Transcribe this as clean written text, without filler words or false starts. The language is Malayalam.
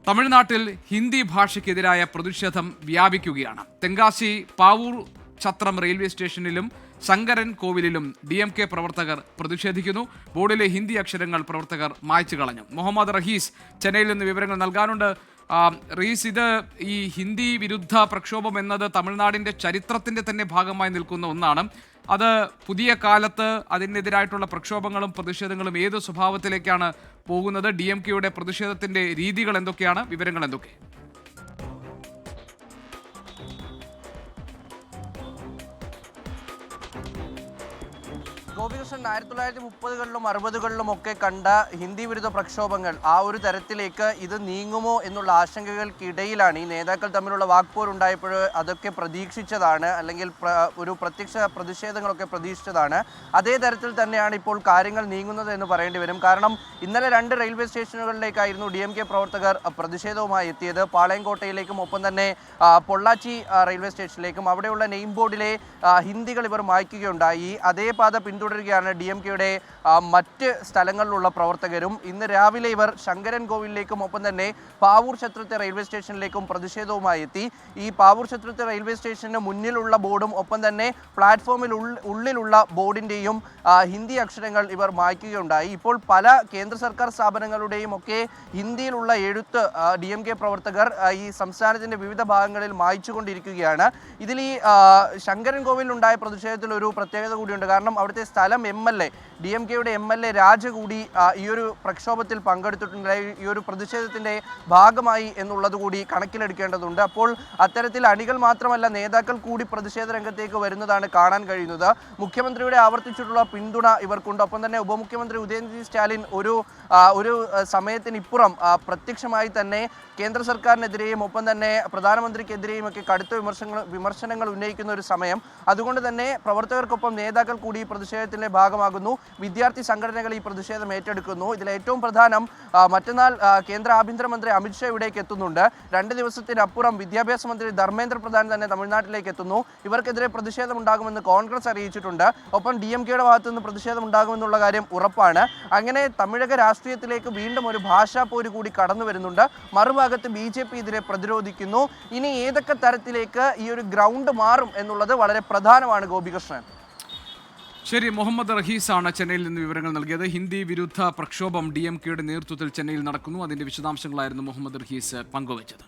തമിഴ്നാട്ടിൽ ഹിന്ദി ഭാഷയ്ക്കെതിരായ പ്രതിഷേധം വ്യാപിക്കുകയാണ്. തെങ്കാശി പാവൂർ ഛത്രം റെയിൽവേ സ്റ്റേഷനിലും ശങ്കരൻ കോവിലിലും DMK പ്രവർത്തകർ പ്രതിഷേധിക്കുന്നു. ബോർഡിലെ ഹിന്ദി അക്ഷരങ്ങൾ പ്രവർത്തകർ മായ്ച്ചു കളഞ്ഞു. മുഹമ്മദ് റഹീസ് ചെന്നൈയിൽ നിന്ന് വിവരങ്ങൾ നൽകാനുണ്ട്. റഹീസ്, ഇത് ഈ ഹിന്ദി വിരുദ്ധ പ്രക്ഷോഭം എന്നത് തമിഴ്നാടിൻ്റെ ചരിത്രത്തിൻ്റെ തന്നെ ഭാഗമായി നിൽക്കുന്ന ഒന്നാണ്. അത് പുതിയ കാലത്ത് അതിനെതിരായിട്ടുള്ള പ്രക്ഷോഭങ്ങളും പ്രതിഷേധങ്ങളും ഏത് സ്വഭാവത്തിലേക്കാണ് പോകുന്നത്? DMKയുടെ പ്രതിഷേധത്തിൻ്റെ രീതികൾ എന്തൊക്കെയാണ്? വിവരങ്ങൾ എന്തൊക്കെ? ഗോപികൃഷ്ണൻ 1930കളിലും 60കളിലും ഒക്കെ കണ്ട ഹിന്ദി വിരുദ്ധ പ്രക്ഷോഭങ്ങൾ ആ ഒരു തരത്തിലേക്ക് ഇത് നീങ്ങുമോ എന്നുള്ള ആശങ്കകൾക്കിടയിലാണ് ഈ നേതാക്കൾ തമ്മിലുള്ള വാക്പോരുണ്ടായപ്പോൾ അതൊക്കെ പ്രതീക്ഷിച്ചതാണ്, അല്ലെങ്കിൽ ഒരു പ്രത്യക്ഷ പ്രതിഷേധങ്ങളൊക്കെ പ്രതീക്ഷിച്ചതാണ്. അതേ തരത്തിൽ തന്നെയാണ് ഇപ്പോൾ കാര്യങ്ങൾ നീങ്ങുന്നത് എന്ന് പറയേണ്ടി വരും. കാരണം ഇന്നലെ 2 റെയിൽവേ സ്റ്റേഷനുകളിലേക്കായിരുന്നു DMK പ്രവർത്തകർ പ്രതിഷേധവുമായി എത്തിയത്. പാളയംകോട്ടയിലേക്കും ഒപ്പം തന്നെ പൊള്ളാച്ചി റെയിൽവേ സ്റ്റേഷനിലേക്കും. അവിടെയുള്ള നെയിം ബോർഡിലെ ഹിന്ദികൾ ഇവർ മായ്ക്കുകയുണ്ടായി. അതേ പാത പിന്തുടരുകയാണ് DMKയുടെ മറ്റ് സ്ഥലങ്ങളിലുള്ള പ്രവർത്തകരും. ഇന്ന് രാവിലെ ഇവർ ശങ്കരൻ കോവിലിലേക്കും ഒപ്പം തന്നെ പാവൂർ ഛത്രത്തെ റെയിൽവേ സ്റ്റേഷനിലേക്കും പ്രതിഷേധവുമായി എത്തി. ഈ പാവൂർ ഛത്രത്തെ റെയിൽവേ സ്റ്റേഷന് മുന്നിലുള്ള ബോർഡും ഒപ്പം തന്നെ പ്ലാറ്റ്ഫോമിൽ ഉള്ളിലുള്ള ബോർഡിൻ്റെയും ഹിന്ദി അക്ഷരങ്ങൾ ഇവർ മായ്ക്കുകയുണ്ടായി. ഇപ്പോൾ പല കേന്ദ്ര സർക്കാർ സ്ഥാപനങ്ങളുടെയും ഒക്കെ ഹിന്ദിയിലുള്ള എഴുത്ത് DMK പ്രവർത്തകർ ഈ സംസ്ഥാനത്തിൻ്റെ വിവിധ ഭാഗങ്ങളിൽ മായ്ച്ചുകൊണ്ടിരിക്കുകയാണ്. ഇതിൽ ഈ ശങ്കരൻ കോവിലുണ്ടായ പ്രതിഷേധത്തിൽ ഒരു പ്രത്യേകത കൂടിയുണ്ട്. കാരണം അവിടുത്തെ സ്ഥലം MLA DMKയുടെ MLA രാജ കൂടി ഈ ഒരു പ്രക്ഷോഭത്തിൽ പങ്കെടുത്തിട്ടുണ്ട്, ഈ ഒരു പ്രതിഷേധത്തിൻ്റെ ഭാഗമായി എന്നുള്ളത് കൂടി കണക്കിലെടുക്കേണ്ടതുണ്ട്. അപ്പോൾ അത്തരത്തിൽ അണികൾ മാത്രമല്ല നേതാക്കൾ കൂടി പ്രതിഷേധ രംഗത്തേക്ക് വരുന്നതാണ് കാണാൻ കഴിയുന്നത്. മുഖ്യമന്ത്രിയുടെ ആവർത്തിച്ചിട്ടുള്ള പിന്തുണ ഇവർക്കുണ്ട്. ഒപ്പം തന്നെ ഉപമുഖ്യമന്ത്രി ഉദയനിധി സ്റ്റാലിൻ ഒരു സമയത്തിനിപ്പുറം പ്രത്യക്ഷമായി തന്നെ കേന്ദ്ര സർക്കാരിനെതിരെയും ഒപ്പം തന്നെ പ്രധാനമന്ത്രിക്കെതിരെയും ഒക്കെ കടുത്ത വിമർശനങ്ങൾ ഉന്നയിക്കുന്ന ഒരു സമയം. അതുകൊണ്ട് തന്നെ പ്രവർത്തകർക്കൊപ്പം നേതാക്കൾ കൂടി ഈ പ്രതിഷേധത്തിൻ്റെ ഭാഗമാകുന്നു. വിദ്യാർത്ഥി സംഘടനകൾ ഈ പ്രതിഷേധം ഏറ്റെടുക്കുന്നു. ഇതിൽ ഏറ്റവും പ്രധാനം മറ്റന്നാൾ കേന്ദ്ര ആഭ്യന്തരമന്ത്രി അമിത്ഷാ ഇവിടേക്ക് എത്തുന്നുണ്ട്. 2 ദിവസത്തിനപ്പുറം വിദ്യാഭ്യാസ മന്ത്രി ധർമ്മേന്ദ്ര പ്രധാൻ തന്നെ തമിഴ്നാട്ടിലേക്ക് എത്തുന്നു. ഇവർക്കെതിരെ പ്രതിഷേധം ഉണ്ടാകുമെന്ന് കോൺഗ്രസ് അറിയിച്ചിട്ടുണ്ട്. ഒപ്പം DMKയുടെ ഭാഗത്തു നിന്ന് പ്രതിഷേധം ഉണ്ടാകുമെന്നുള്ള കാര്യം ഉറപ്പാണ്. അങ്ങനെ തമിഴക രാഷ്ട്രീയത്തിലേക്ക് വീണ്ടും ഒരു ഭാഷാ പോര് കൂടി കടന്നു വരുന്നുണ്ട്. മറുഭാഗത്ത് BJP ഇതിനെ പ്രതിരോധിക്കുന്നു. ഇനി ഏതൊക്കെ തരത്തിലേക്ക് ഈ ഒരു ഗ്രൗണ്ട് മാറും എന്നുള്ളത് വളരെ പ്രധാനമാണ് ഗോപികൃഷ്ണൻ. ശരി, മുഹമ്മദ് റഹീസാണ് ചെന്നൈയിൽ നിന്ന് വിവരങ്ങൾ നൽകിയത്. ഹിന്ദി വിരുദ്ധ പ്രക്ഷോഭം DMKയുടെ നേതൃത്വത്തിൽ ചെന്നൈയിൽ നടക്കുന്നു. അതിന്റെ വിശദാംശങ്ങളായിരുന്നു മുഹമ്മദ് റഹീസ് പങ്കുവച്ചത്.